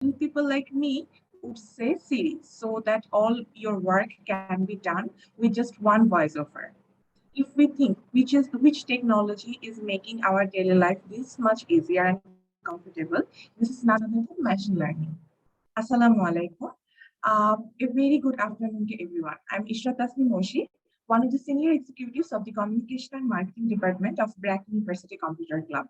People like me would say Siri, so that all your work can be done with just one voiceover. If we think which technology is making our daily life this much easier and comfortable, this is none other than machine learning. Assalamu alaikum. A very good afternoon to everyone. I'm Ishrat Tasmi Moshi, one of the senior executives of the Communication and Marketing Department of BRAC University Computer Club.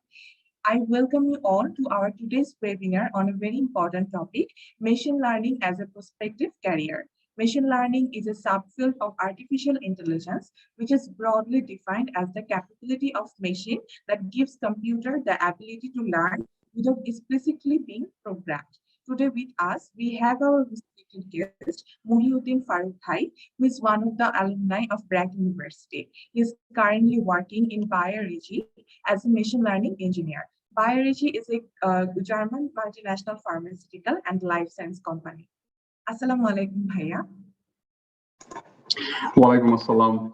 I welcome you all to our today's webinar on a very important topic, machine learning as a prospective career. Machine learning is a subfield of artificial intelligence, which is broadly defined as the capability of machine that gives computer the ability to learn without explicitly being programmed. Today with us, we have our respected guest, Mohi Uddin Faruq Bhai, who is one of the alumni of BRAC University. He is currently working in BRAC as a machine learning engineer. BRAC is a German multinational pharmaceutical and life science company. Assalamu alaikum, Bhaiya. Walaikum assalam.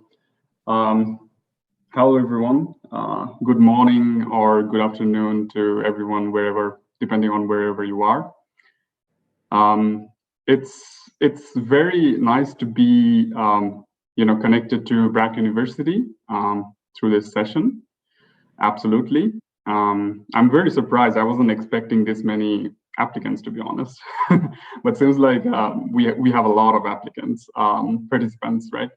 Hello, everyone. Good morning or good afternoon to everyone, depending on wherever you are. It's very nice to be, connected to BRAC University through this session. Absolutely. I'm very surprised. I wasn't expecting this many applicants, to be honest, but seems like we have a lot of applicants, participants, right?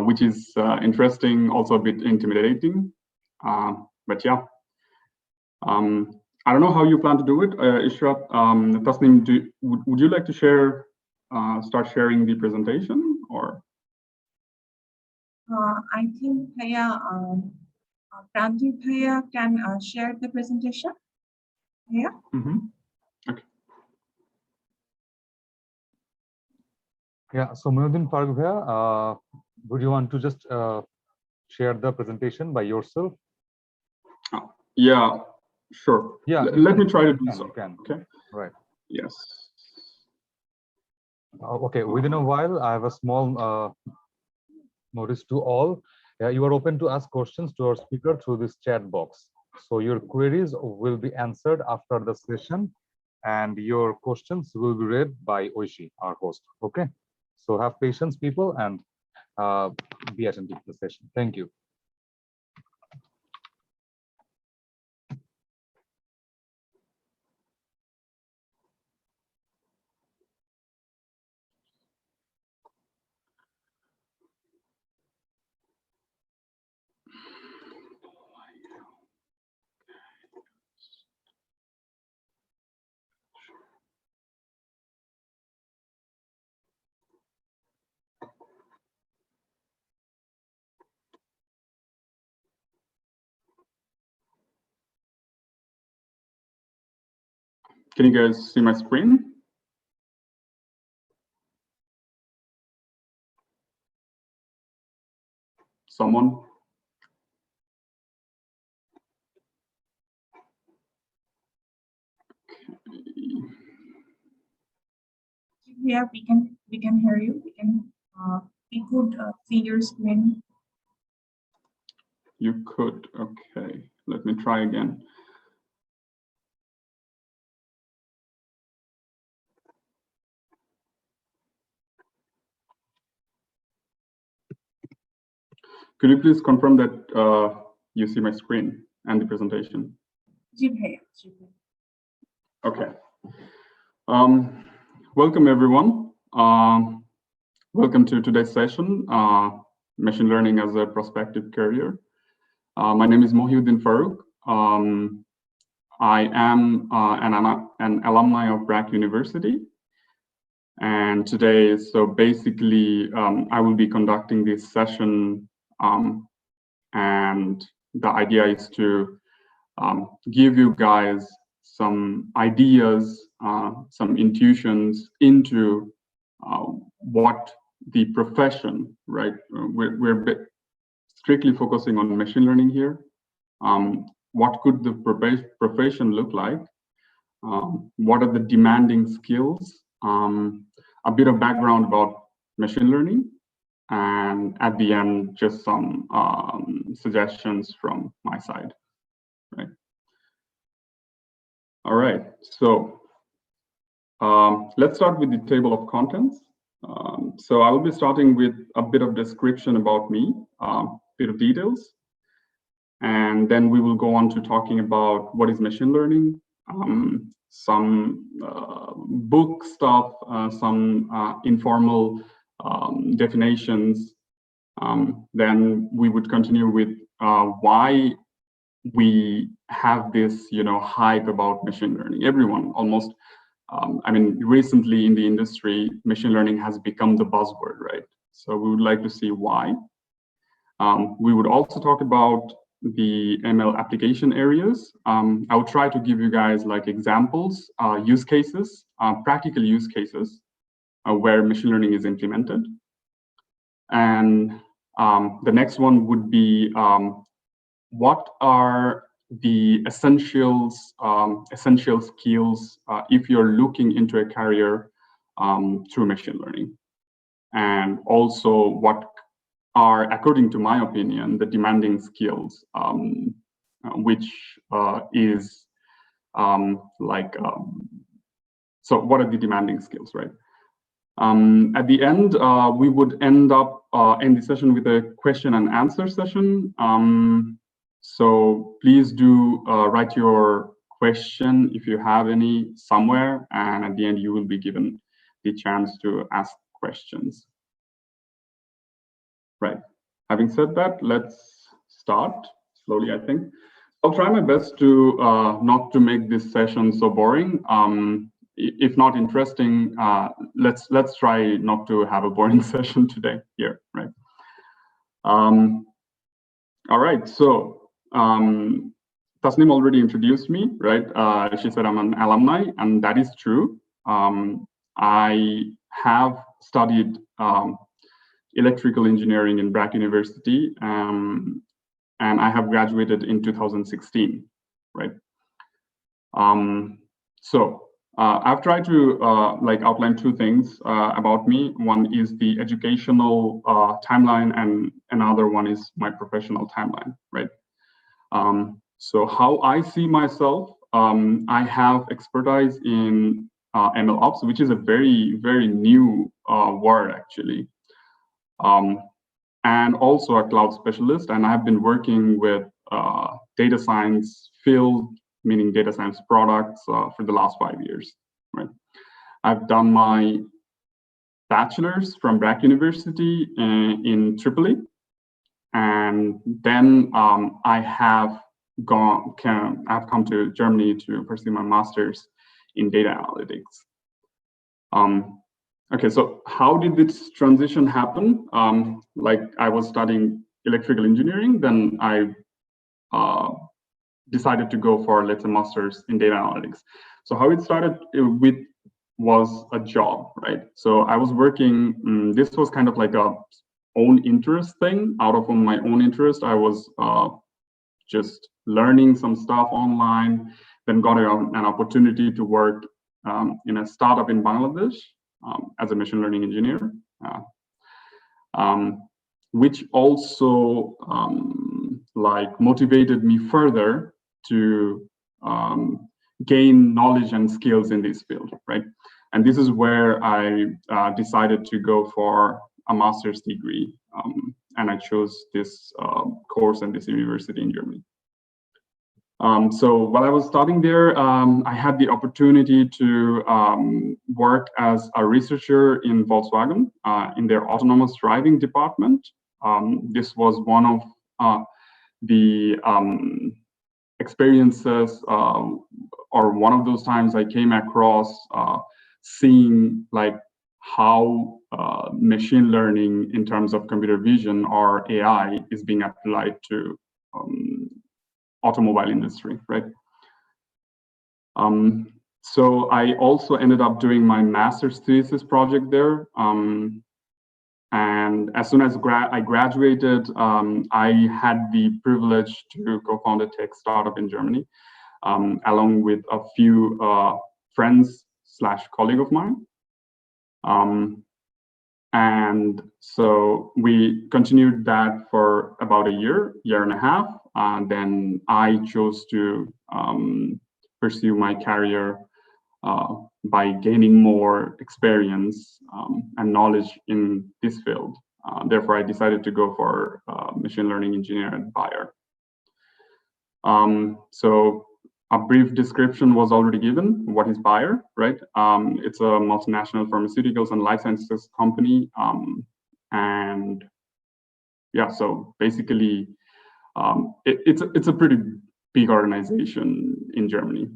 Which is interesting, also a bit intimidating, but yeah. I don't know how you plan to do it, Ishrat. Tasneem, would you like to start sharing the presentation, or? I think Bhaiya, Pranti Bhaiya can share the presentation. Yeah. Mm-hmm. Okay. Yeah. So Mohi Uddin Faruq Bhaiya, would you want to just share the presentation by yourself? Yeah. Sure. Yeah. Let me try to do so. Okay. Right. Yes. Okay. Within a while, I have a small notice to all. You are open to ask questions to our speaker through this chat box. So your queries will be answered after the session, and your questions will be read by Oishi, our host. Okay. So have patience, people, and be attentive to the session. Thank you. Can you guys see my screen? Someone? Yeah, we can hear you. We could see your screen. You could. Okay. Let me try again. Could you please confirm that you see my screen and the presentation? Okay. Welcome, everyone. Welcome to today's session, Machine Learning as a Prospective Career. My name is Mohi Uddin Faruq. I am an alumni of BRAC University. And today, so basically, I will be conducting this session, and the idea is to give you guys some ideas, some intuitions into what the profession, right? We're strictly focusing on machine learning here. What could the profession look like? What are the demanding skills? A bit of background about machine learning, and at the end, just some suggestions from my side, right? All right, so Let's start with the table of contents. So I will be starting with a bit of description about me, bit of details, and then we will go on to talking about what is machine learning, some book stuff, some informal definitions. Then we would continue with why we have this, hype about machine learning. Everyone almost, recently in the industry, machine learning has become the buzzword, right? So we would like to see why. We would also talk about the ML application areas. I will try to give you guys like examples, use cases, practical use cases where machine learning is implemented. And the next one would be what are the essential skills if you're looking into a career through machine learning, and also what are, according to my opinion, the demanding skills, which is so what are the demanding skills, right? At the end, we would end the session with a question and answer session. So please do write your question if you have any somewhere, and at the end you will be given the chance to ask questions. Right. Having said that, let's start slowly, I think. I'll try my best to not to make this session so boring. If not interesting, let's try not to have a boring session today here, right? All right, so Tasnim already introduced me, right? She said I'm an alumni, and that is true. I have studied electrical engineering in BRAC University, and I have graduated in 2016, right? I've tried to outline two things about me. One is the educational timeline, and another one is my professional timeline, right? So how I see myself, I have expertise in ML ops, which is a very, very new word actually. And also a cloud specialist, and I've been working with data science field, meaning data science products, for the last 5 years, right? I've done my bachelor's from BRAC University in Tripoli, and then I've come to Germany to pursue my master's in data analytics. Okay, so how did this transition happen? I was studying electrical engineering, then I decided to go for, let's say, master's in data analytics. So how it started was a job, right? So I was working, this was kind of like a own interest thing. Out of my own interest, I was just learning some stuff online, then got an opportunity to work in a startup in Bangladesh as a machine learning engineer, which also motivated me further to gain knowledge and skills in this field, right? And this is where I decided to go for a master's degree, and I chose this course and this university in Germany. So while I was studying there, I had the opportunity to work as a researcher in Volkswagen in their autonomous driving department. This was one of the experiences, or one of those times I came across seeing how machine learning in terms of computer vision or AI is being applied to automobile industry, right? So I also ended up doing my master's thesis project there. And as soon as I graduated, I had the privilege to co-found a tech startup in Germany, along with a few friends / colleague of mine. And so we continued that for about a year and a half. Then I chose to pursue my career by gaining more experience and knowledge in this field. Therefore, I decided to go for machine learning engineer at Bayer. So a brief description was already given. What is Bayer, right? It's a multinational pharmaceuticals and life sciences company. And yeah, so basically, it's a pretty big organization in Germany.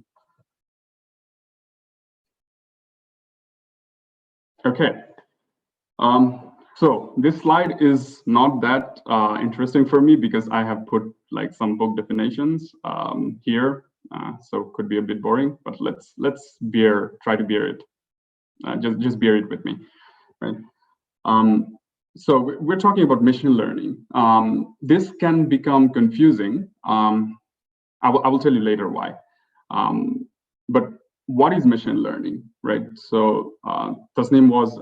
Okay. So this slide is not that interesting for me because I have put like some book definitions here, so it could be a bit boring. But let's try to bear it. Just bear it with me, right? So we're talking about machine learning. This can become confusing. I will tell you later why. But what is machine learning, right? So Tasneem was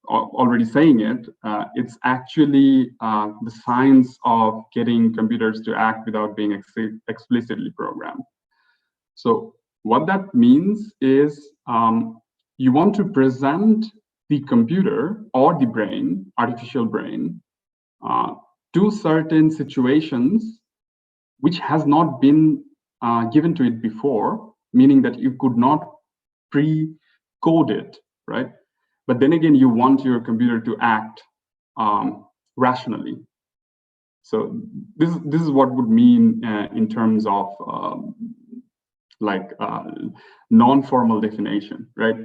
already saying it. It's actually the science of getting computers to act without being explicitly programmed. So what that means is you want to present the computer or the brain, artificial brain, to certain situations which has not been given to it before, meaning that you could not pre-code it, right? But then again, you want your computer to act rationally. So this is what would mean in terms of non-formal definition, right?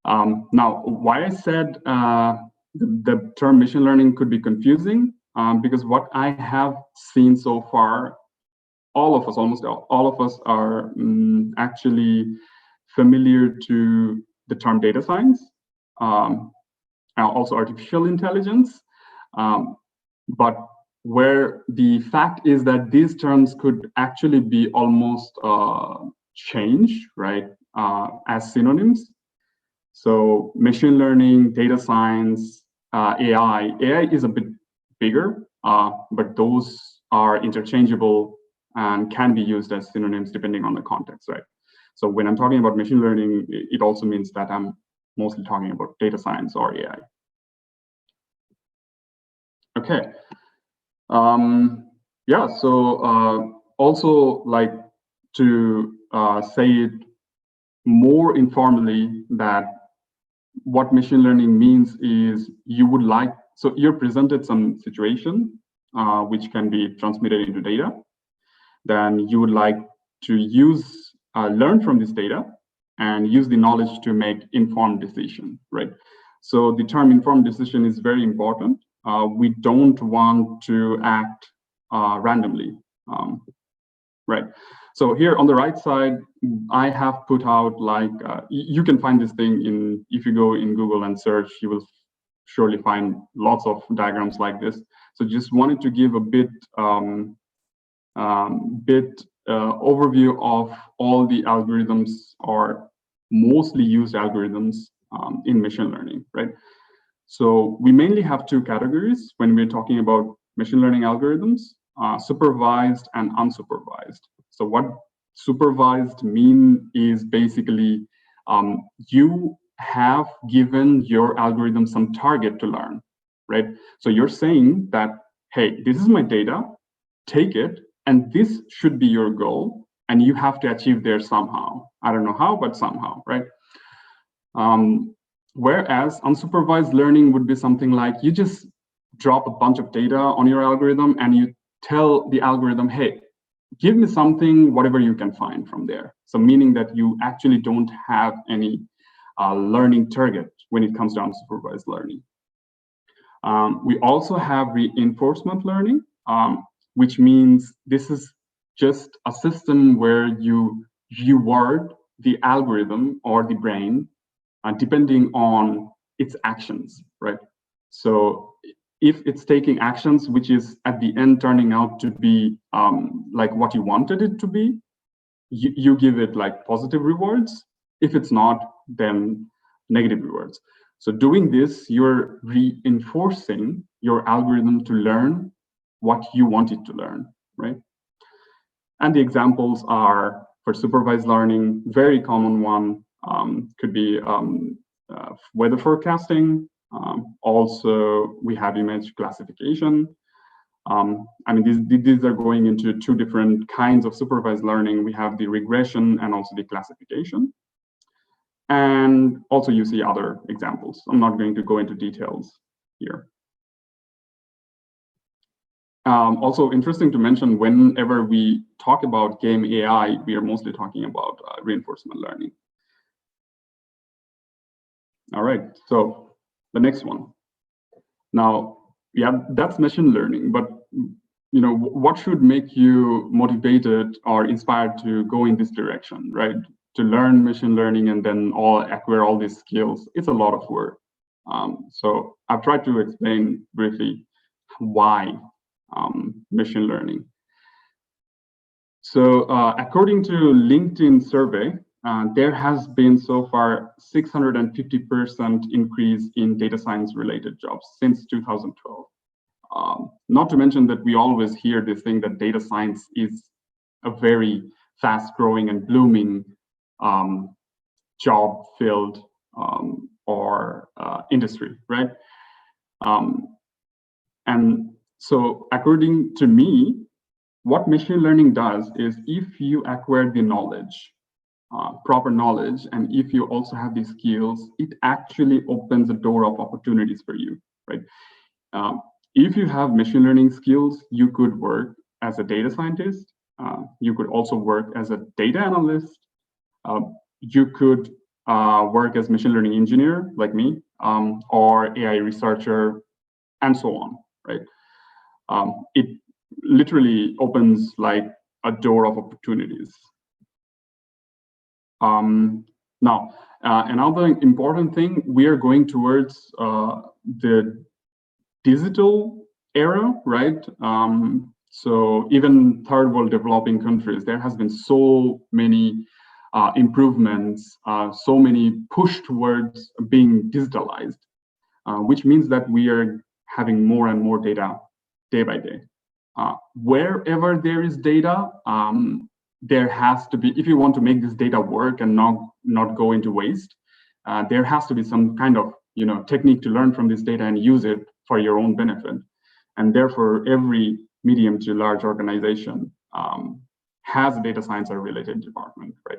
Now, why I said the term machine learning could be confusing, because what I have seen so far, almost all of us are actually familiar to the term data science, also artificial intelligence, but where the fact is that these terms could actually be almost changed, right, as synonyms. So machine learning, data science, AI is a bit bigger, but those are interchangeable and can be used as synonyms depending on the context, right? So when I'm talking about machine learning, it also means that I'm mostly talking about data science or AI. Okay. Yeah, so also like to say it more informally that what machine learning means is so you're presented some situation which can be transmitted into data. Then you would like to learn from this data and use the knowledge to make informed decision, right? So the term informed decision is very important. We don't want to act randomly, right? So here on the right side, I have put out you can find this thing if you go in Google and search, you will surely find lots of diagrams like this. So just wanted to give a bit overview of all the algorithms or mostly used algorithms in machine learning, right? So we mainly have two categories when we're talking about machine learning algorithms, supervised and unsupervised. So what supervised mean is basically you have given your algorithm some target to learn, right? So you're saying that, hey, this is my data, take it, and this should be your goal, and you have to achieve there somehow. I don't know how, but somehow, right? Whereas unsupervised learning would be something like you just drop a bunch of data on your algorithm and you tell the algorithm, hey, give me something, whatever you can find from there. So meaning that you actually don't have any learning target when it comes to unsupervised learning. We also have reinforcement learning, which means this is just a system where you reward the algorithm or the brain depending on its actions, right? So if it's taking actions which is at the end turning out to be like what you wanted it to be, you give it like positive rewards. If it's not, then negative rewards. So doing this, you're reinforcing your algorithm to learn what you want it to learn, right? And the examples are For supervised learning, very common one could be weather forecasting. Also, we have image classification. I mean, these are going into two different kinds of supervised learning. We have the regression and also the classification. And also you see other examples. I'm not going to go into details here. Also interesting to mention, whenever we talk about game AI, we are mostly talking about reinforcement learning. All right, so the next one. Now, yeah, that's machine learning, but you know, what should make you motivated or inspired to go in this direction, right? To learn machine learning and then acquire all these skills, it's a lot of work. So I've tried to explain briefly why machine learning. So according to LinkedIn survey, there has been so far 650% increase in data science related jobs since 2012. Not to mention that we always hear this thing that data science is a very fast growing and blooming job field or industry, right? And so according to me, what machine learning does is if you acquire the knowledge, proper knowledge, and if you also have the skills, it actually opens the door of opportunities for you, right? If you have machine learning skills, you could work as a data scientist. You could also work as a data analyst. You could work as machine learning engineer like me, or AI researcher, and so on, right? It literally opens like a door of opportunities. Now, another important thing, we are going towards the digital era, right? So even third world developing countries, there has been so many improvements, so many push towards being digitalized, which means that we are having more and more data day by day. Wherever there is data, there has to be, if you want to make this data work and not go into waste, there has to be some kind of technique to learn from this data and use it for your own benefit. And therefore, every medium to large organization has a data science or related department, right?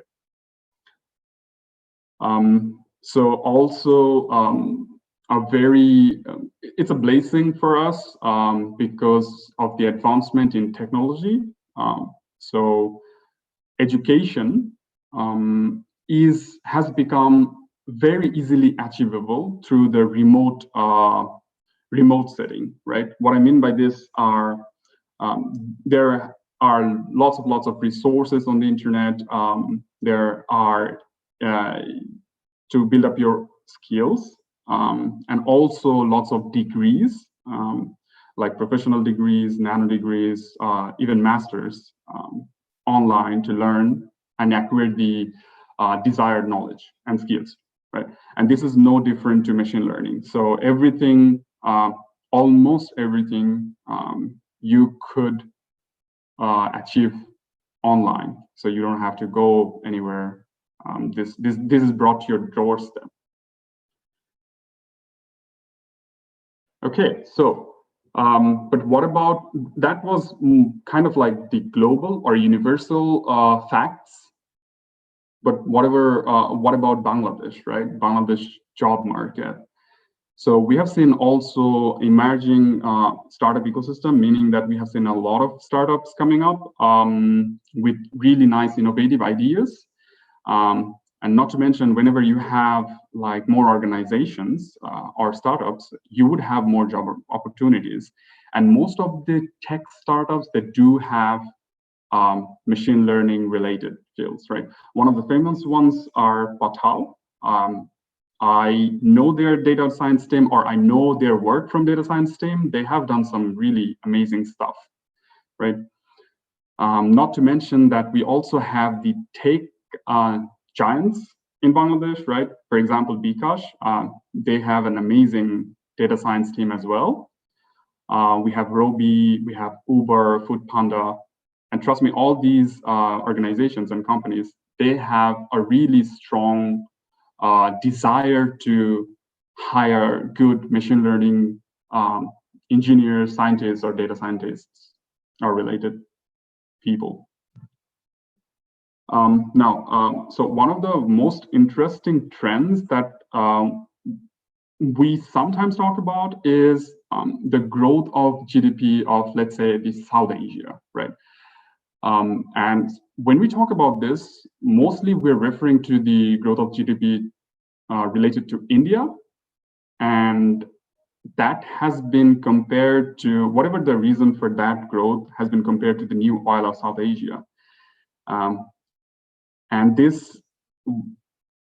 So also it's a blessing for us because of the advancement in technology. So education has become very easily achievable through the remote setting, right? What I mean by this are there are lots of resources on the internet. There are to build up your skills, and also lots of degrees, like professional degrees, nano degrees, even masters online to learn and acquire the desired knowledge and skills, right? And this is no different to machine learning. So everything, almost everything, you could achieve online. So you don't have to go anywhere. This is brought to your doorstep. Okay, so but what about, that was kind of like the global or universal facts. But what about Bangladesh, right? Bangladesh job market. So we have seen also emerging startup ecosystem, meaning that we have seen a lot of startups coming up with really nice innovative ideas. And not to mention, whenever you have like more organizations or startups, you would have more job opportunities. And most of the tech startups that do have machine learning related fields, right? One of the famous ones are Patal. I know their data science team, or I know their work from data science team. They have done some really amazing stuff, right? Not to mention that we also have the tech giants in Bangladesh, right? For example, Bikash, they have an amazing data science team as well. We have Robi, we have Uber, Food Panda, And trust me, all these organizations and companies, they have a really strong desire to hire good machine learning engineers, scientists, or data scientists, or related people. So one of the most interesting trends that we sometimes talk about is the growth of GDP of, let's say, the South Asia, right? And when we talk about this, mostly we're referring to the growth of GDP related to India, and that has been compared to, whatever the reason for that growth has been compared to the new oil of South Asia. And this,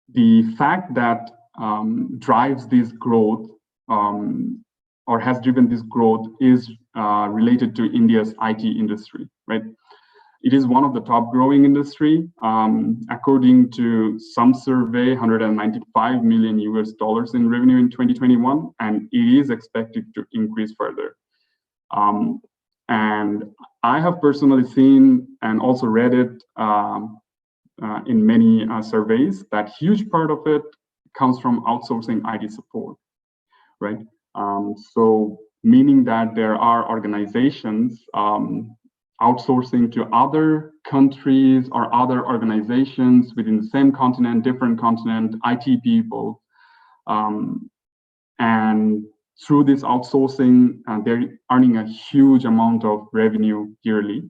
the fact that drives this growth or has driven this growth is related to India's IT industry, right? It is one of the top growing industry. According to some survey, $195 million in revenue in 2021, and it is expected to increase further. And I have personally seen and also read it in many surveys that huge part of it comes from outsourcing IT support, right? So meaning that there are organizations outsourcing to other countries or other organizations within the same continent, different continent, IT people. And through this outsourcing, they're earning a huge amount of revenue yearly.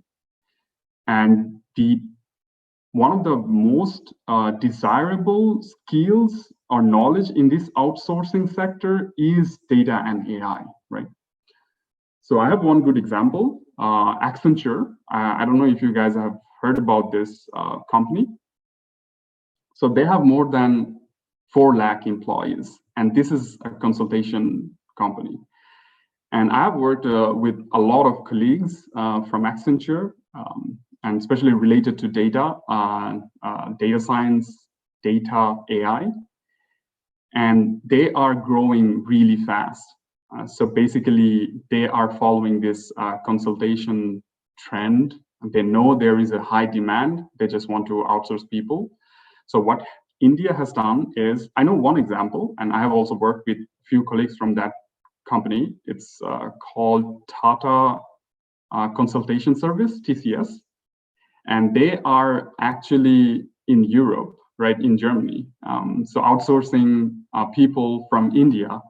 And one of the most desirable skills or knowledge in this outsourcing sector is data and AI, right? So I have one good example, Accenture. I don't know if you guys have heard about this company. So they have more than 4 lakh employees, and this is a consultation company. And I've worked with a lot of colleagues from Accenture, and especially related to data, data science, data, AI, and they are growing really fast. So basically, they are following this consultation trend. They know there is a high demand. They just want to outsource people. So what India has done is, I know one example, and I have also worked with a few colleagues from that company. It's called Tata Consultation Service, TCS. And they are actually in Europe, right, in Germany. So outsourcing people from India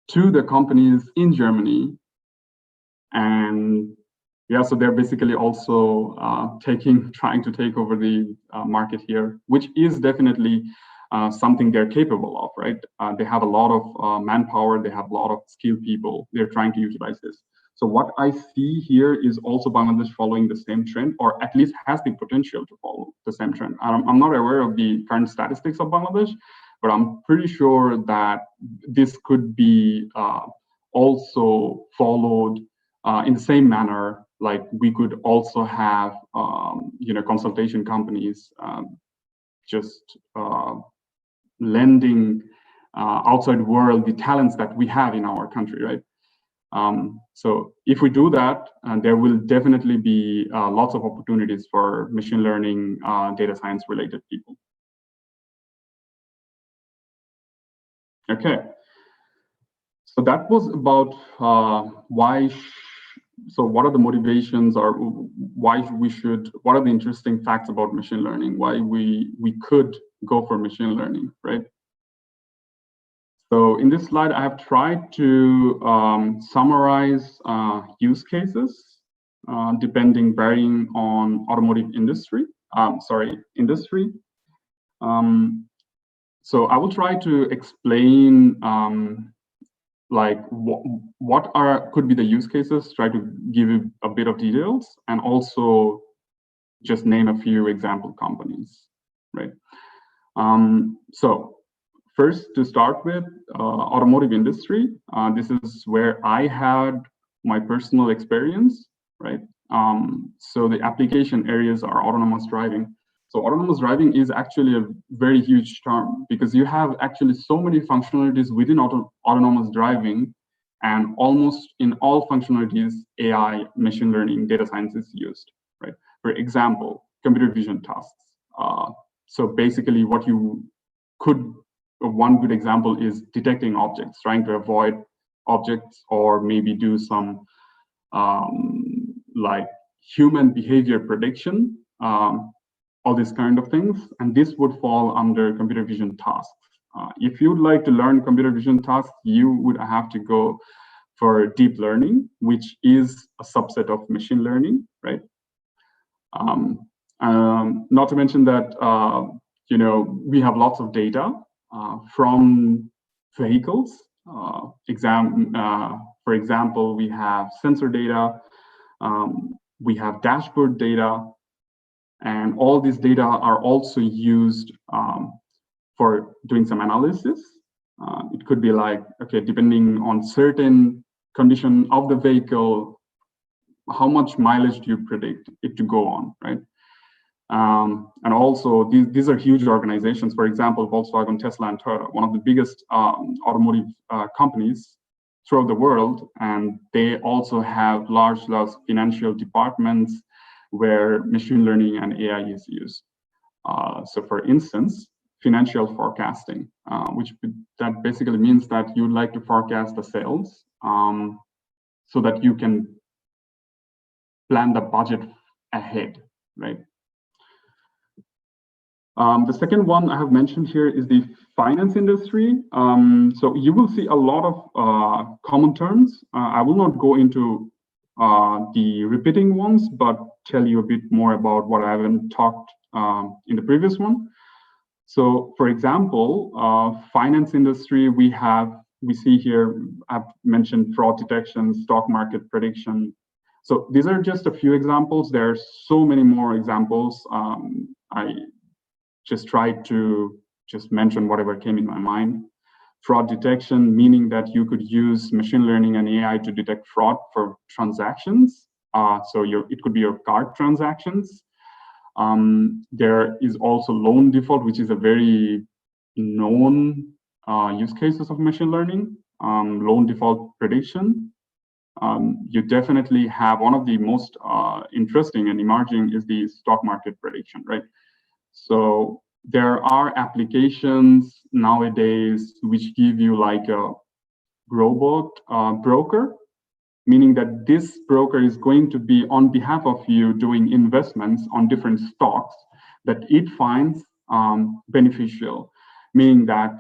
to the companies in Germany. And yeah, so they're basically also trying to take over the market here, which is definitely something they're capable of, right? They have a lot of manpower, they have a lot of skilled people, they're trying to utilize this. So what I see here is also Bangladesh following the same trend, or at least has the potential to follow the same trend. I'm not aware of the current statistics of Bangladesh, but I'm pretty sure that this could be also followed in the same manner. Like we could also have, consultation companies just lending outside world the talents that we have in our country, right? So if we do that, there will definitely be lots of opportunities for machine learning, data science related people. Okay, so that was about so what are the motivations, or why we should, what are the interesting facts about machine learning, why we could go for machine learning, right? So in this slide, I have tried to summarize use cases varying on automotive industry, industry. So I will try to explain like what could be the use cases, try to give you a bit of details, and also just name a few example companies, right? So first, to start with, automotive industry. This is where I had my personal experience, right? So the application areas are autonomous driving. So autonomous driving is actually a very huge term, because you have actually so many functionalities within autonomous driving, and almost in all functionalities, AI, machine learning, data science is used, right? For example, computer vision tasks. So basically what you could, one good example is detecting objects, trying to avoid objects, or maybe do some like human behavior prediction, all these kind of things. And this would fall under computer vision tasks. If you'd like to learn computer vision tasks, you would have to go for deep learning, which is a subset of machine learning, right? Not to mention that, we have lots of data from vehicles. For example, we have sensor data, we have dashboard data, and all these data are also used for doing some analysis. It could be like, okay, depending on certain condition of the vehicle, how much mileage do you predict it to go on, right? And also, these are huge organizations. For example, Volkswagen, Tesla, and Toyota, one of the biggest automotive companies throughout the world, and they also have large financial departments where machine learning and AI is used. So, for instance, financial forecasting, that basically means that you'd like to forecast the sales so that you can plan the budget ahead, right? The second one I have mentioned here is the finance industry. So you will see a lot of common terms. I will not go into the repeating ones, but tell you a bit more about what I haven't talked in the previous one. So, for example, finance industry, we see here, I've mentioned fraud detection, stock market prediction. So these are just a few examples. There are so many more examples. I just tried to just mention whatever came in my mind. Fraud detection, meaning that you could use machine learning and AI to detect fraud for transactions. So it could be your card transactions. There is also loan default, which is a very known use cases of machine learning. Loan default prediction. You definitely have one of the most interesting and emerging is the stock market prediction, right? So there are applications nowadays which give you like a robot broker, meaning that this broker is going to be on behalf of you doing investments on different stocks that it finds beneficial, meaning that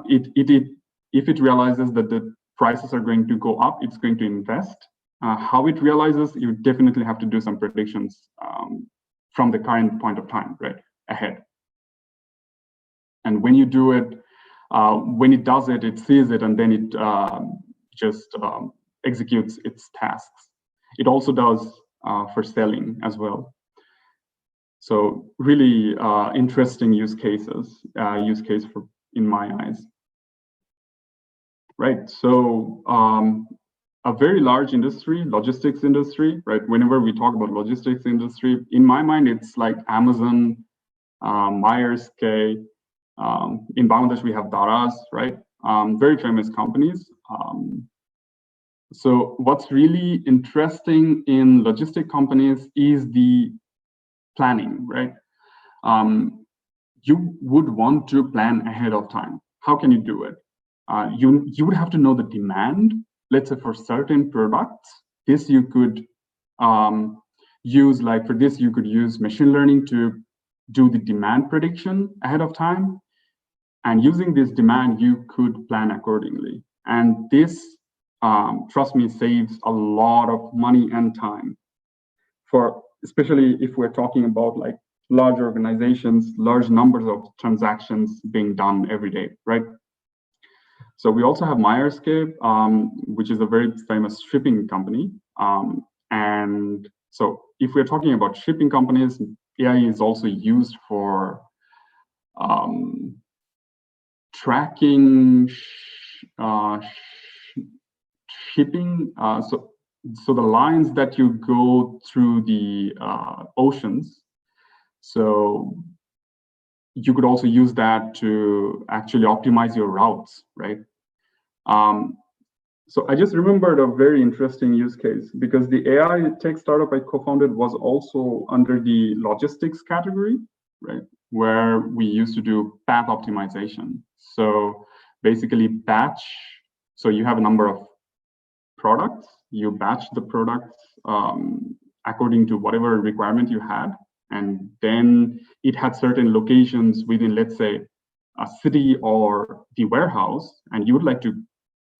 if it realizes that the prices are going to go up, it's going to invest. How it realizes, you definitely have to do some predictions from the current point of time, right, ahead. And when you do it, when it does it, it sees it, and then it just executes its tasks. It also does for selling as well. So really interesting use case in my eyes. Right, so a very large industry, logistics industry, right? Whenever we talk about logistics industry, in my mind, it's like Amazon, Maersk. In Bangladesh, we have Daraz, right? Very famous companies. So what's really interesting in logistic companies is the planning, right? You would want to plan ahead of time. How can you do it? You would have to know the demand, let's say for certain products. This you could use, like for this, you could use machine learning to do the demand prediction ahead of time. And using this demand, you could plan accordingly. And this, trust me, saves a lot of money and time, for especially if we're talking about like large organizations, large numbers of transactions being done every day, right? So we also have Maersk, which is a very famous shipping company. And so if we're talking about shipping companies, AI is also used for tracking shipping. So the lines that you go through the oceans. So you could also use that to actually optimize your routes, right? So I just remembered a very interesting use case, because the AI tech startup I co-founded was also under the logistics category, right? Where we used to do path optimization. So basically batch, so you have a number of products, you batch the products according to whatever requirement you had. And then it had certain locations within, let's say, a city or the warehouse, and you would like to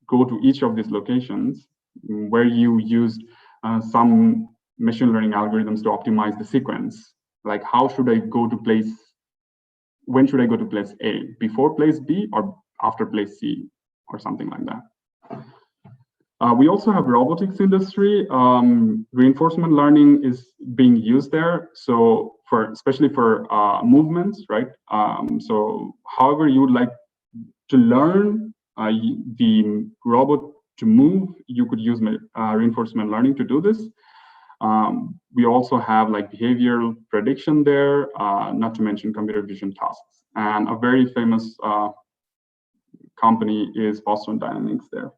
go to each of these locations where you used some machine learning algorithms to optimize the sequence. Like, how should I go to place, when should I go to place A? Before place B or after place C, or something like that. We also have robotics industry. Reinforcement learning is being used there. So especially for movements, right? So however you would like to learn the robot to move, you could use reinforcement learning to do this. We also have like behavioral prediction there, not to mention computer vision tasks. And a very famous company is Boston Dynamics there.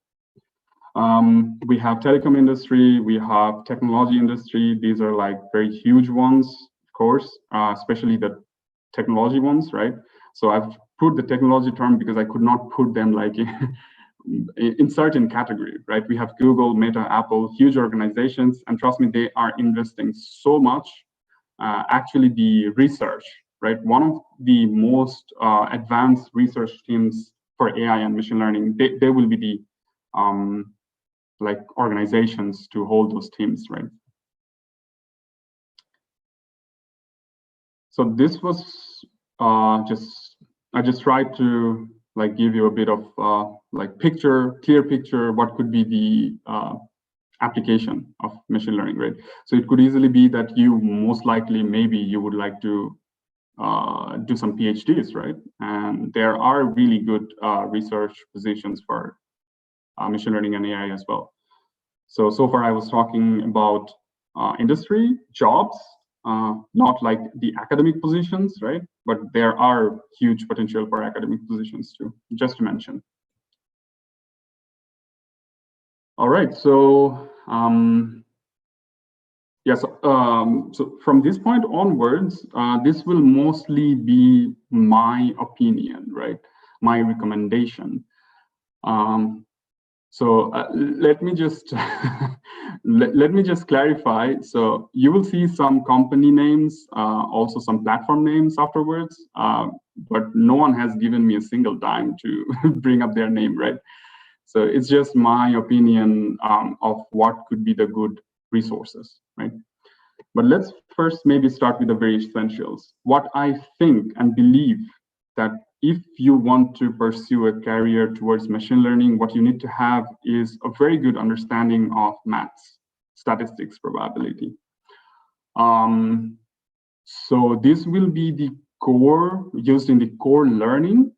We have telecom industry, we have technology industry. These are like very huge ones, of course, especially the technology ones, right? So I've put the technology term because I could not put them like in certain category, right? We have Google, Meta, Apple, huge organizations, and trust me, they are investing so much. Actually, the research, right? One of the most advanced research teams for AI and machine learning, they will be the like organizations to hold those teams, right? So this was I just tried to like give you a bit of like clear picture, what could be the application of machine learning, right? So it could easily be that you most likely, maybe you would like to do some PhDs, right? And there are really good research positions for machine learning and AI as well. So far I was talking about industry, jobs, not like the academic positions, right? But there are huge potential for academic positions too, just to mention. All right, so yes, so from this point onwards, this will mostly be my opinion, right? My recommendation. So let me just let me just clarify. So you will see some company names, also some platform names afterwards, but no one has given me a single dime to bring up their name, right? So it's just my opinion of what could be the good resources, right? But let's first maybe start with the very essentials. What I think and believe that if you want to pursue a career towards machine learning, what you need to have is a very good understanding of maths, statistics, probability. So this will be the core used in the core learning,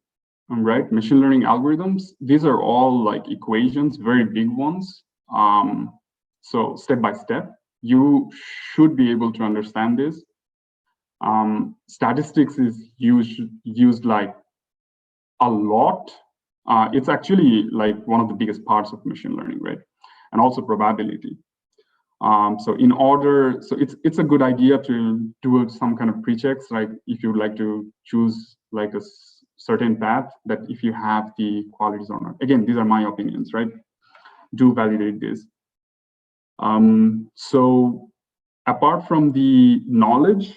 right? Machine learning algorithms. These are all like equations, very big ones. So step by step, you should be able to understand this. Statistics is used like a lot. It's actually like one of the biggest parts of machine learning, right? And also probability. So it's a good idea to do some kind of pre-checks, like if you'd like to choose like a certain path, that if you have the qualities or not. Again, these are my opinions, right? Do validate this. So apart from the knowledge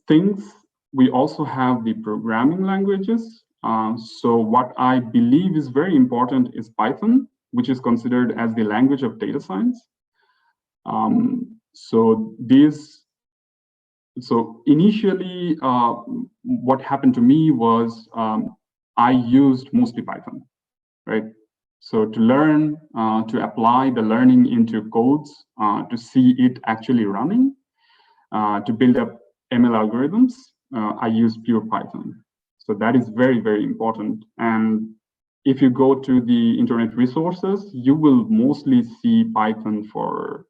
things, we also have the programming languages. So what I believe is very important is Python, which is considered as the language of data science. So initially, what happened to me was I used mostly Python, right? So to learn, to apply the learning into codes, to see it actually running, to build up ML algorithms, I use pure Python. So that is very, very important. And if you go to the internet resources, you will mostly see Python for,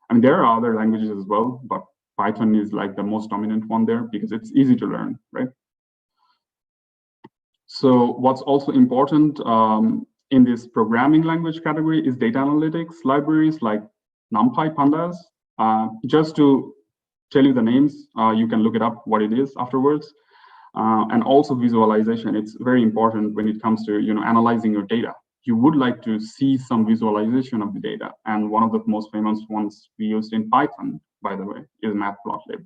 I mean, there are other languages as well, but Python is like the most dominant one there because it's easy to learn, right? So what's also important, in this programming language category is data analytics libraries like NumPy, Pandas. Just to tell you the names, you can look it up what it is afterwards. And also visualization. It's very important when it comes to analyzing your data. You would like to see some visualization of the data. And one of the most famous ones we used in Python, by the way, is Matplotlib.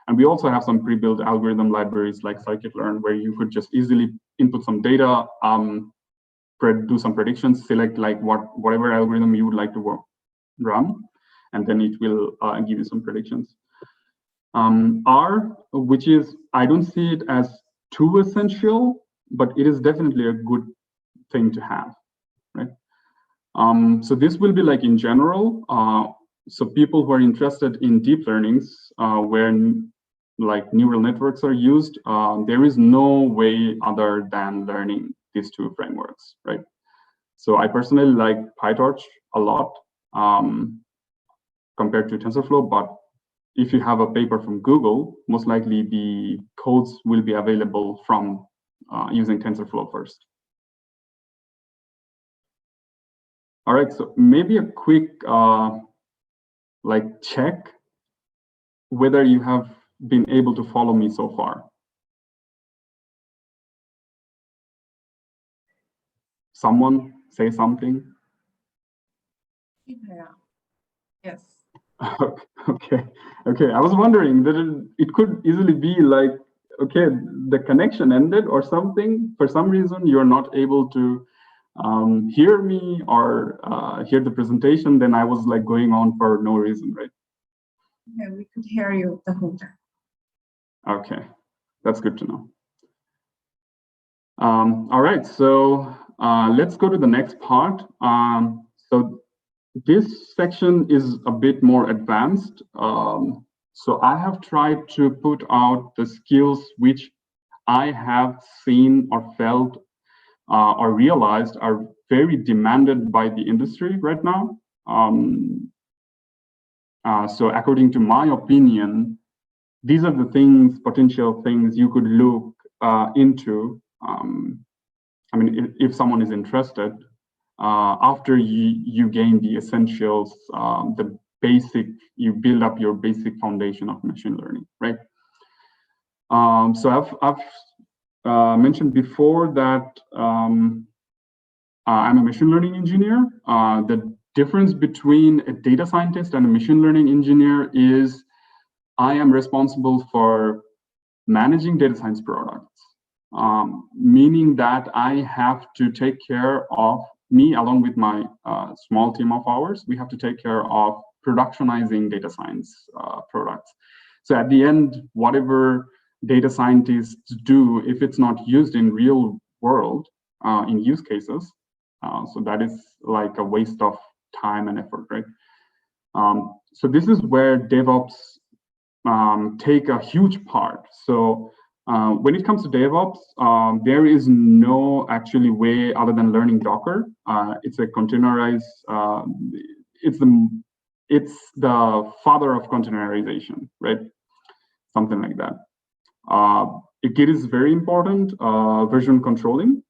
And we also have some pre-built algorithm libraries like scikit-learn, where you could just easily input some data, do some predictions, select like whatever algorithm you would like to run, and then it will give you some predictions. R, which is, I don't see it as too essential, but it is definitely a good thing to have, right? So this will be like in general. So people who are interested in deep learnings, where like neural networks are used, there is no way other than learning these two frameworks, right? So I personally like PyTorch a lot compared to TensorFlow, but if you have a paper from Google, most likely the codes will be available from using TensorFlow first. All right, so maybe a quick like check whether you have been able to follow me so far. Someone say something. Yeah. Yes. Okay. I was wondering that it could easily be like, okay, the connection ended or something. For some reason, you're not able to hear me or hear the presentation. Then I was like going on for no reason, right? Yeah, we could hear you the whole time. Okay, that's good to know. All right, so let's go to the next part. So this section is a bit more advanced. So I have tried to put out the skills which I have seen or felt or realized are very demanded by the industry right now. So according to my opinion, these are the things, potential things you could look into. I mean, if someone is interested, after you gain the essentials, the basic, you build up your basic foundation of machine learning, right? So I've mentioned before that I'm a machine learning engineer. The difference between a data scientist and a machine learning engineer is I am responsible for managing data science products, meaning that I have to take care of me along with my small team of ours. We have to take care of productionizing data science products. So at the end, whatever data scientists do, if it's not used in real world in use cases, so that is like a waste of time and effort, right? So this is where DevOps take a huge part. So when it comes to DevOps, there is no actually way other than learning Docker. It's a containerized, it's the father of containerization, right? Something like that. It is very important, version controlling.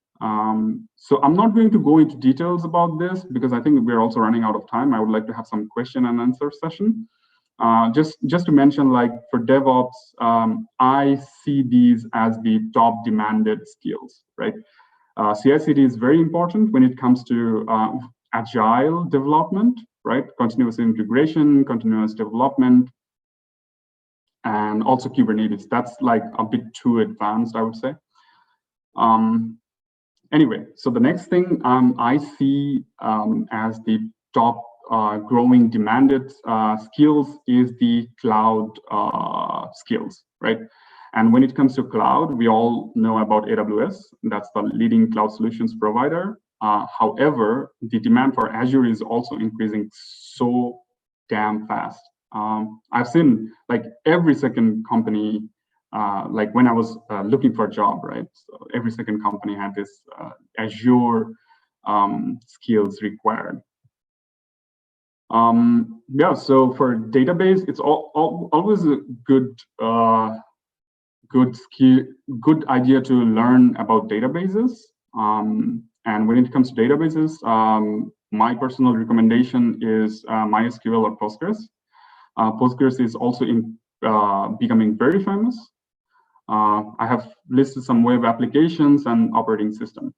So I'm not going to go into details about this because I think we're also running out of time. I would like to have some question and answer session. Just to mention, like for DevOps, I see these as the top demanded skills, right? CI/CD is very important when it comes to agile development, right? Continuous integration, continuous development, and also Kubernetes. That's like a bit too advanced, I would say. Anyway, so the next thing I see as the top growing demanded skills is the cloud skills, right? And when it comes to cloud, we all know about AWS. That's the leading cloud solutions provider. However, the demand for Azure is also increasing so damn fast. I've seen like every second company, like when I was looking for a job, right? So every second company had this Azure skills required. Yeah, so for database, it's always a good good idea to learn about databases. And when it comes to databases, my personal recommendation is MySQL or Postgres. Postgres is also becoming very famous. I have listed some web applications and operating system.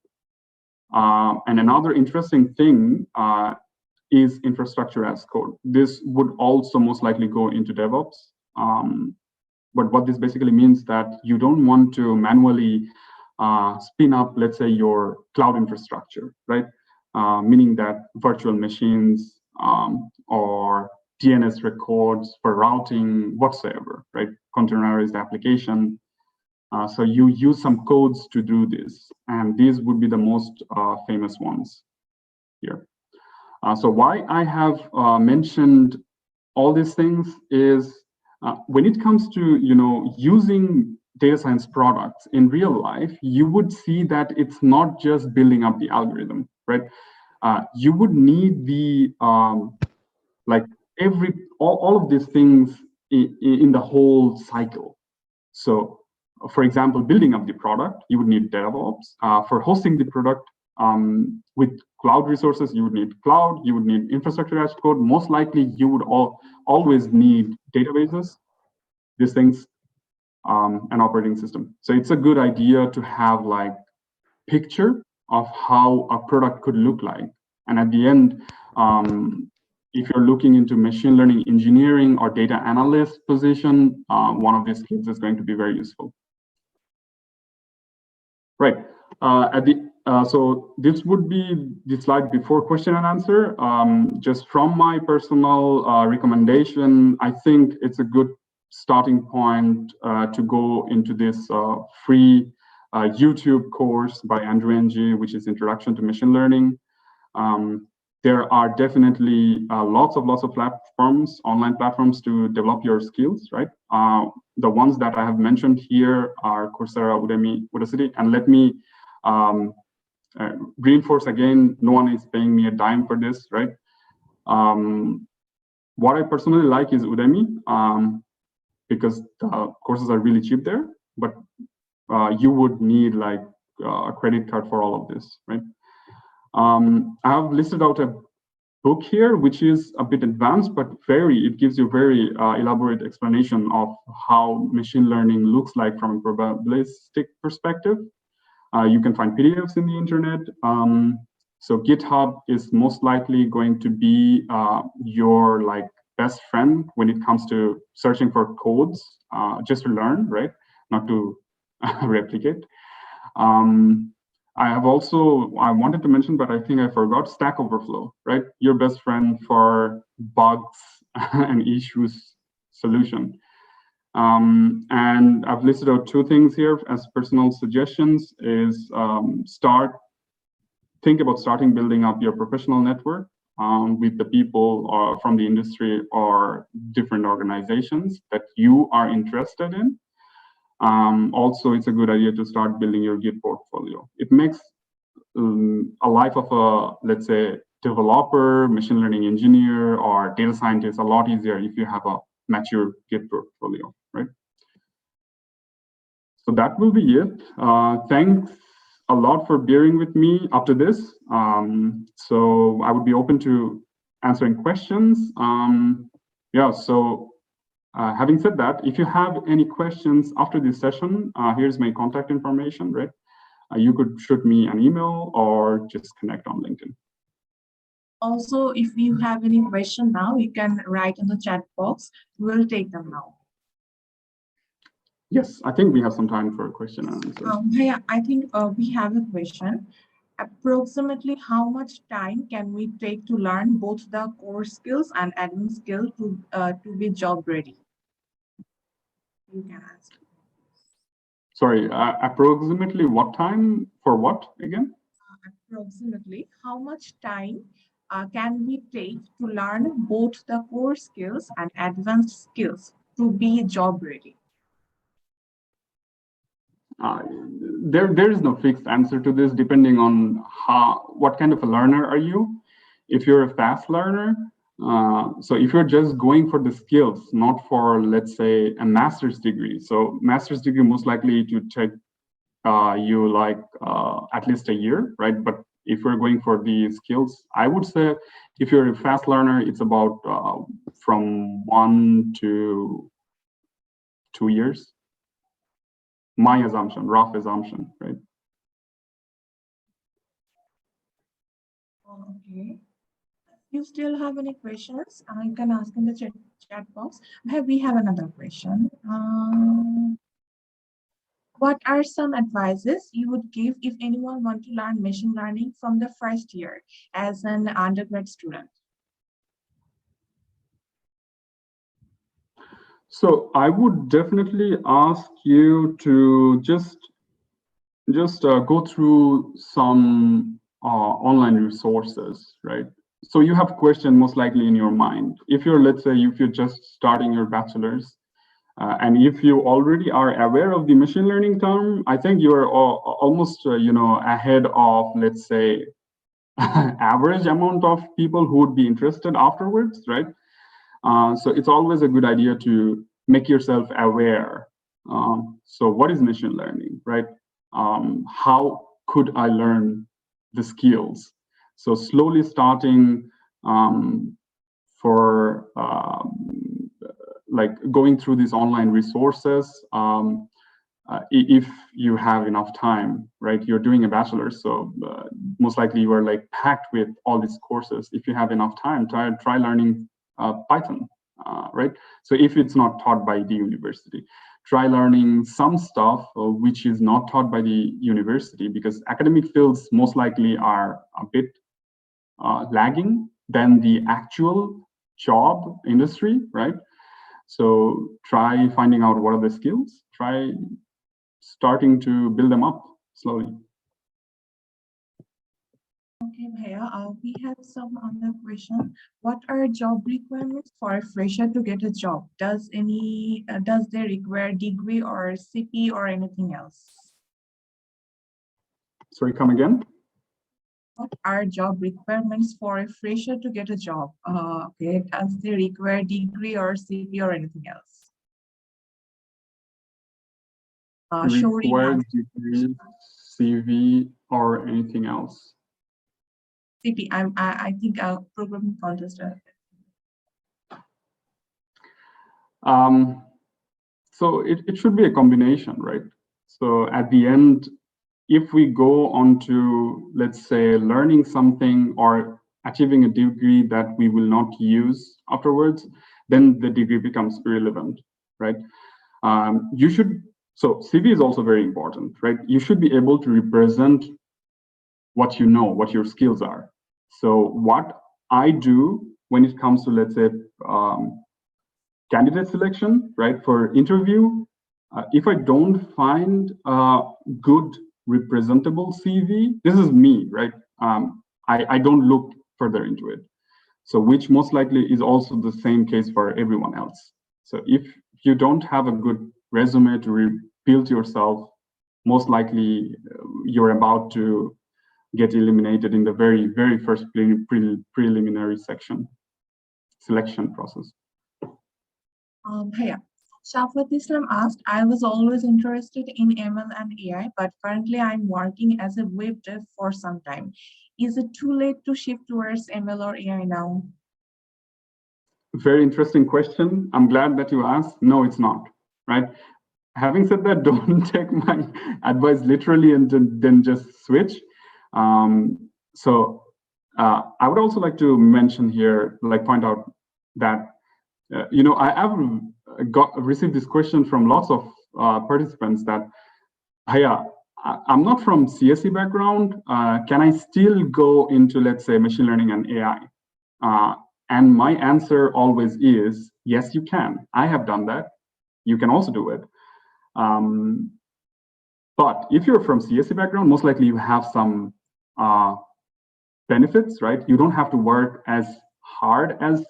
And another interesting thing is infrastructure as code. This would also most likely go into DevOps. But what this basically means that you don't want to manually spin up, let's say, your cloud infrastructure, right? Meaning that virtual machines or DNS records for routing, whatsoever, right? Containerized application. So you use some codes to do this, and these would be the most famous ones here. So why I have mentioned all these things is when it comes to using data science products in real life, you would see that it's not just building up the algorithm, right? You would need the like all of these things in the whole cycle. So, for example, building up the product, you would need DevOps. For hosting the product with cloud resources, you would need cloud. You would need infrastructure as code. Most likely, you would always need databases, these things, an operating system. So it's a good idea to have like picture of how a product could look like. And at the end, if you're looking into machine learning engineering or data analyst position, one of these skills is going to be very useful. Right. So this would be the slide before question and answer. Just from my personal recommendation, I think it's a good starting point to go into this free YouTube course by Andrew Ng, which is Introduction to Machine Learning. There are definitely lots of platforms, online platforms to develop your skills, right? The ones that I have mentioned here are Coursera, Udemy, Udacity, and let me reinforce again, no one is paying me a dime for this, right? What I personally like is Udemy, because the courses are really cheap there, but you would need like a credit card for all of this, right? I have listed out a book here, which is a bit advanced, but it gives you very elaborate explanation of how machine learning looks like from a probabilistic perspective. You can find PDFs in the internet. So GitHub is most likely going to be your like best friend when it comes to searching for codes, just to learn, right? Not to replicate. I wanted to mention, but I think I forgot, Stack Overflow, right? Your best friend for bugs and issues solution. And I've listed out two things here as personal suggestions is think about starting building up your professional network with the people from the industry or different organizations that you are interested in. Also, it's a good idea to start building your Git portfolio. It makes a life of a, let's say, developer, machine learning engineer, or data scientist a lot easier if you have a mature Git portfolio, right? So that will be it. Thanks a lot for bearing with me up to this. So I would be open to answering questions. Yeah, so having said that, if you have any questions after this session, here's my contact information, right? You could shoot me an email or just connect on LinkedIn. Also, if you have any question now, you can write in the chat box. We'll take them now. Yes, I think we have some time for a question and answer. Yeah, I think we have a question. Approximately how much time can we take to learn both the core skills and admin skills to be job ready? You can answer. Sorry, approximately what time for what again? Approximately how much time can we take to learn both the core skills and advanced skills to be job ready? There is no fixed answer to this, depending on what kind of a learner are you. If you're a fast learner, so if you're just going for the skills, not for, let's say, a master's degree. So master's degree most likely to take you like at least a year, right? But if we're going for the skills, I would say if you're a fast learner, it's about from 1 to 2 years. My assumption, rough assumption, right? Okay. You still have any questions? You can ask in the chat box. We have another question. What are some advices you would give if anyone wants to learn machine learning from the first year as an undergrad student? So I would definitely ask you to just go through some online resources, right? So you have question most likely in your mind. If you're, let's say, if you're just starting your bachelor's, and if you already are aware of the machine learning term, I think you are almost, ahead of, let's say, average amount of people who would be interested afterwards, right? So it's always a good idea to make yourself aware. So what is machine learning, right? How could I learn the skills? So slowly starting for like going through these online resources, if you have enough time, right? You're doing a bachelor's, so most likely you are like packed with all these courses. If you have enough time, try learning Python, right? So if it's not taught by the university, try learning some stuff which is not taught by the university, because academic fields most likely are a bit lagging than the actual job industry, right? So try finding out what are the skills, try starting to build them up slowly. Okay, Bhaiya, we have some other question. What are job requirements for a fresher to get a job? Does they require degree or CP or anything else? Sorry, come again? What are job requirements for a fresher to get a job? Okay, does they require degree or CP or anything else? Required degree, CV, or anything else? CP, I think I'll programming contest. So it should be a combination, right? So at the end, if we go on to, let's say, learning something or achieving a degree that we will not use afterwards, then the degree becomes irrelevant, right? So CV is also very important, right? You should be able to represent what you know, what your skills are. So what I do when it comes to, let's say, candidate selection, right, for interview, if I don't find a good representable CV, this is me, right? I don't look further into it. So which most likely is also the same case for everyone else. So if you don't have a good resume to rebuild yourself, most likely you're about to get eliminated in the very, very first preliminary selection process. Yeah. Shafat Islam asked, I was always interested in ML and AI, but currently I'm working as a web dev for some time. Is it too late to shift towards ML or AI now? Very interesting question. I'm glad that you asked. No, it's not, right? Having said that, don't take my advice literally and then just switch. So I would also like to mention here, like point out that, I have received this question from lots of participants that, Bhaiya, I'm not from CSE background. Can I still go into, let's say, machine learning and AI? And my answer always is, yes, you can. I have done that. You can also do it. But if you're from CSE background, most likely you have some benefits, right? You don't have to work as hard as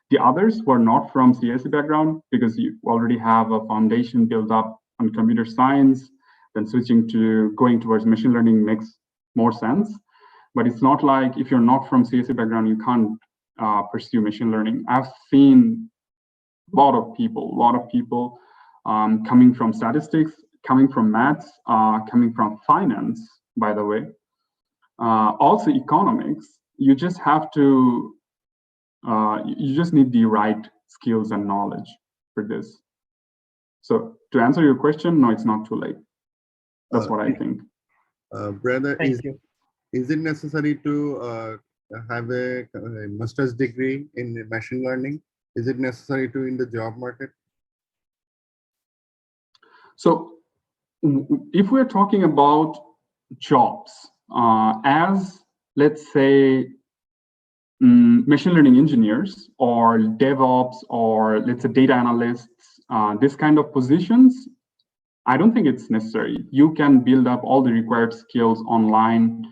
the others who are not from CSE background, because you already have a foundation built up on computer science. Then switching to going towards machine learning makes more sense. But it's not like if you're not from CSE background, you can't pursue machine learning. I've seen a lot of people coming from statistics, coming from maths, coming from finance, by the way, also economics, you just have to, you just need the right skills and knowledge for this. So to answer your question, no, it's not too late. That's what I think. Brother, Thank you. is it necessary to have a master's degree in machine learning? Is it necessary to in the job market? So if we're talking about jobs, as let's say machine learning engineers or DevOps or let's say data analysts, this kind of positions, I don't think it's necessary. You can build up all the required skills online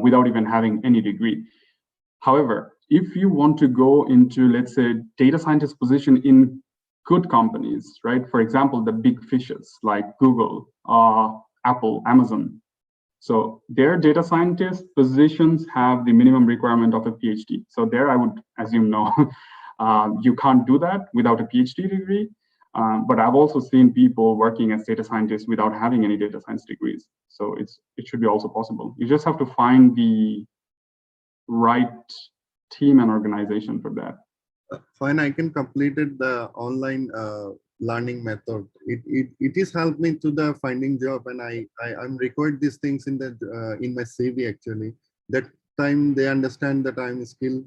without even having any degree. However, if you want to go into, let's say, data scientist position in good companies, right? For example, the big fishes like Google, Apple, Amazon. So their data scientist positions have the minimum requirement of a PhD. So there I would assume no, you can't do that without a PhD degree. But I've also seen people working as data scientists without having any data science degrees. So it should be also possible. You just have to find the right team and organization for that. Fine, I can complete it the online learning method. It is helped me to the finding job, and I'm record these things in the in my CV actually. That time they understand that I'm skilled.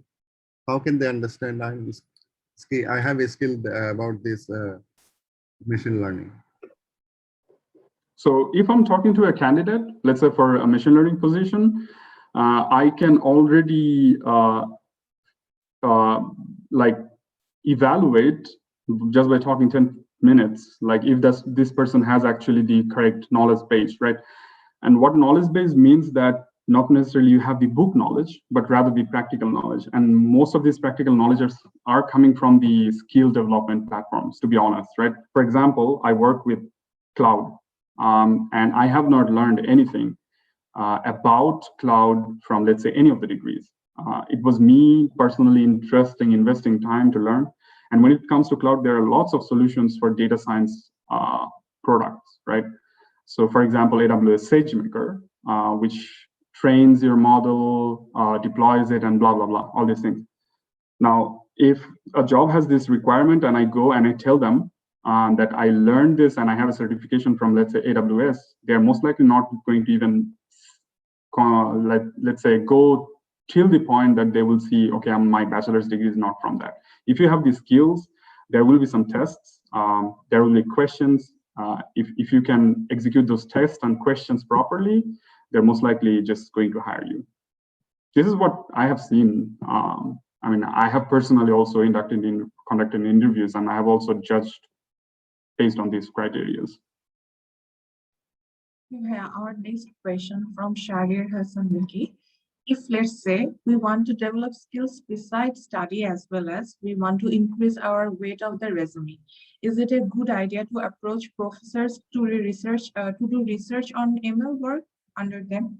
How can they understand I'm skill? I have a skill about this machine learning. So if I'm talking to a candidate, let's say for a machine learning position, I can already like evaluate just by talking 10 minutes, like if this person has actually the correct knowledge base, right? And what knowledge base means that not necessarily you have the book knowledge, but rather the practical knowledge. And most of these practical knowledge are coming from the skill development platforms, to be honest, right? For example, I work with cloud, and I have not learned anything about cloud from, let's say, any of the degrees. It was me personally investing time to learn. And when it comes to cloud, there are lots of solutions for data science products, right? So for example, AWS SageMaker, which trains your model, deploys it, and blah, blah, blah, all these things. Now, if a job has this requirement and I go and I tell them that I learned this and I have a certification from, let's say, AWS, they're most likely not going to even, let's say, go till the point that they will see, okay, my bachelor's degree is not from that. If you have these skills, there will be some tests, there will be questions. If you can execute those tests and questions properly, they're most likely just going to hire you. This is what I have seen. I mean, I have personally also conducted interviews, and I have also judged based on these criteria. Yeah, our next question from Shagir Hassan Wiki. If, let's say, we want to develop skills besides study as well as we want to increase our weight of the resume, is it a good idea to approach professors to do research on ML work under them?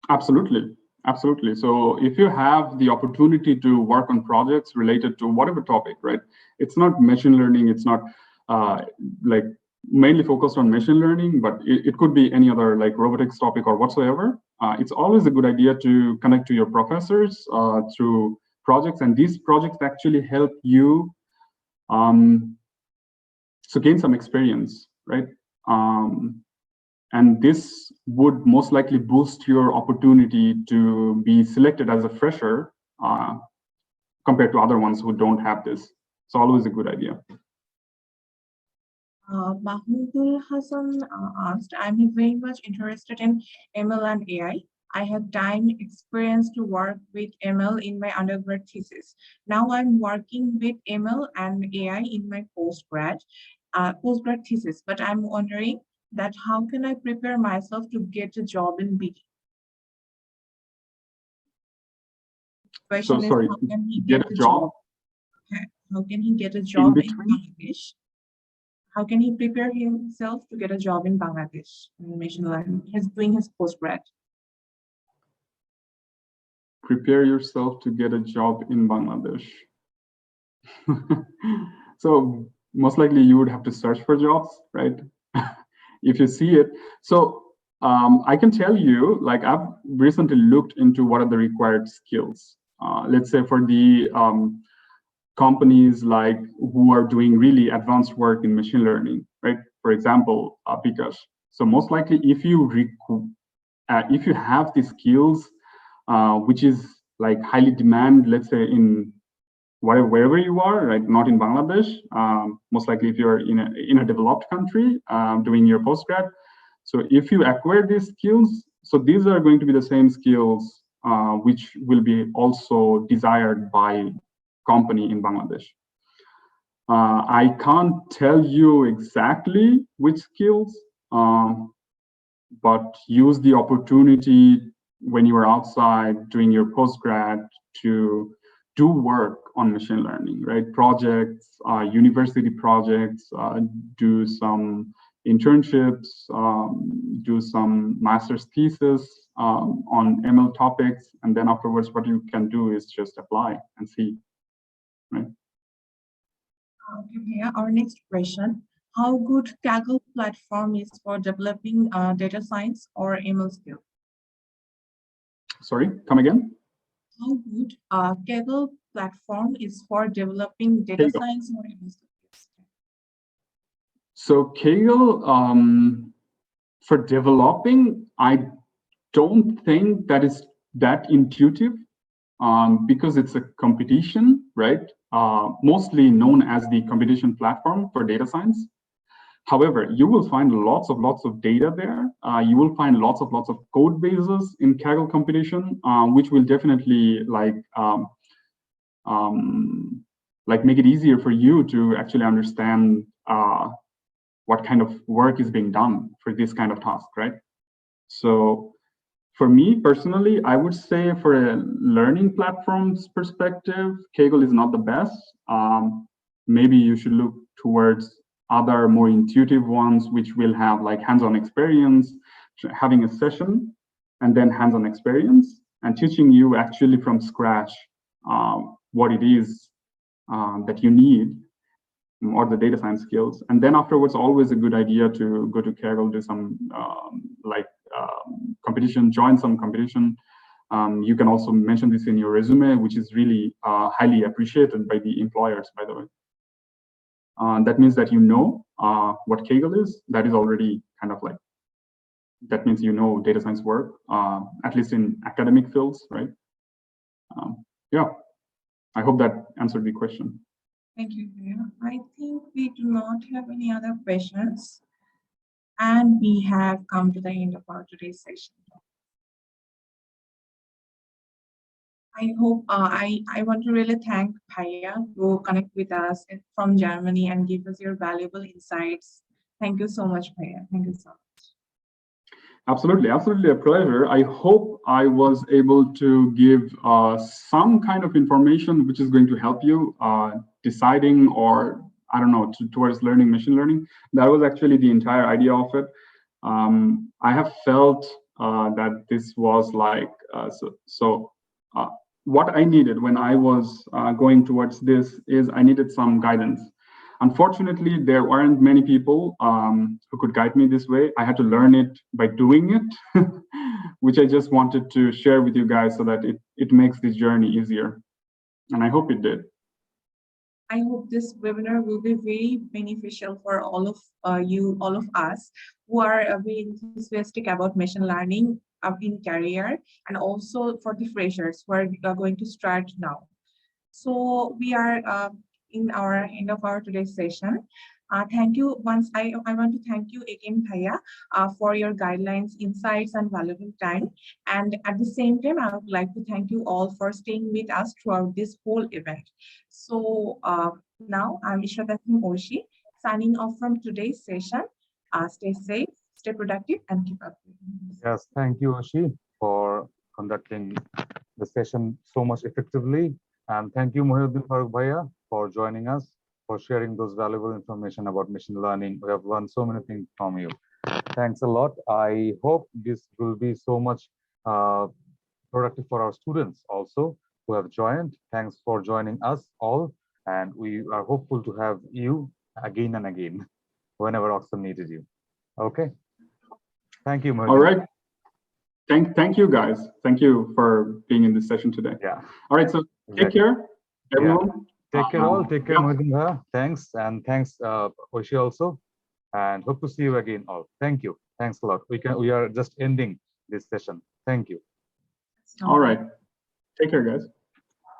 Absolutely, absolutely. So if you have the opportunity to work on projects related to whatever topic, right? It's not machine learning, it's not like mainly focused on machine learning, but it could be any other like robotics topic or whatsoever. It's always a good idea to connect to your professors through projects, and these projects actually help you to gain some experience, right? And this would most likely boost your opportunity to be selected as a fresher compared to other ones who don't have this. It's always a good idea. Mahmoudul Hassan asked, I'm very much interested in ML and AI. I had time experience to work with ML in my undergrad thesis. Now I'm working with ML and AI in my postgrad thesis, but I'm wondering that how can I prepare myself to get a job in BD? Question is, sorry, how can he get a job? How can he get a job in Bangladesh? How can he prepare himself to get a job in Bangladesh in machine learning? He's doing his postgrad. Prepare yourself to get a job in Bangladesh. So most likely you would have to search for jobs, right? If you see it. So I can tell you, like I've recently looked into what are the required skills. Let's say for the companies like who are doing really advanced work in machine learning, right? For example, because so most likely if you have the skills, which is like highly demand, let's say in wherever you are, right? Not in Bangladesh. Most likely if you're in a developed country doing your postgrad. So if you acquire these skills, so these are going to be the same skills which will be also desired by company in Bangladesh. I can't tell you exactly which skills, but use the opportunity when you are outside doing your postgrad to do work on machine learning, right? Projects, university projects, do some internships, do some master's thesis on ML topics, and then afterwards what you can do is just apply and see, right? Okay, Bhaiya, our next question. How good Kaggle platform is for developing data science or ML skill? Sorry, come again? How good Kaggle platform is for developing data Kaggle. science or ML skills? So Kaggle, for developing, I don't think that is that intuitive because it's a competition, right? Mostly known as the competition platform for data science. However, you will find lots of data there. You will find lots of code bases in Kaggle competition, which will definitely like make it easier for you to actually understand what kind of work is being done for this kind of task, right? So for me personally, I would say for a learning platforms perspective, Kaggle is not the best. Maybe you should look towards other more intuitive ones, which will have like hands-on experience, having a session and then hands-on experience and teaching you actually from scratch what it is that you need or the data science skills. And then afterwards, always a good idea to go to Kaggle, do some competition, join some competition. You can also mention this in your resume, which is really highly appreciated by the employers, by the way. That means that you know what Kaggle is. That is already kind of like, that means you know data science work, at least in academic fields, right? Yeah, I hope that answered the question. Thank you, Bhaiya. I think we do not have any other questions. And we have come to the end of our today's session. I hope I want to really thank Bhaiya to connect with us from Germany and give us your valuable insights. Thank you so much, Bhaiya. Thank you so much. Absolutely, absolutely a pleasure. I hope I was able to give some kind of information which is going to help you deciding or, I don't know, towards learning machine learning. That was actually the entire idea of it. I have felt that this was like, what I needed when I was going towards this is I needed some guidance. Unfortunately, there weren't many people who could guide me this way. I had to learn it by doing it, which I just wanted to share with you guys so that it makes this journey easier. And I hope it did. I hope this webinar will be very beneficial for all of all of us who are very enthusiastic about machine learning in career, and also for the freshers who are going to start now. So we are in our end of our today's session. Thank you. I want to thank you again, Bhaiya, for your guidelines, insights, and valuable time. And at the same time, I would like to thank you all for staying with us throughout this whole event. So now I'm Ishrathatni Oshi, signing off from today's session. Stay safe, stay productive, and keep up. Yes, thank you, Oshi, for conducting the session so much effectively. And thank you, Mohi Uddin Faruq Bhaiya, for joining us, for sharing those valuable information about machine learning. We have learned so many things from you. Thanks a lot. I hope this will be so much productive for our students also who have joined. Thanks for joining us all. And we are hopeful to have you again and again whenever Oxfam needed you. Okay. Thank you, Mohi. All right. Thank you, guys. Thank you for being in this session today. Yeah. All right. So take care, everyone. Take care all. Take care, yeah. Mohi Uddin bhai. Thanks. And thanks, Oishi also. And hope to see you again all. Thank you. Thanks a lot. We are just ending this session. Thank you. All right. Take care, guys.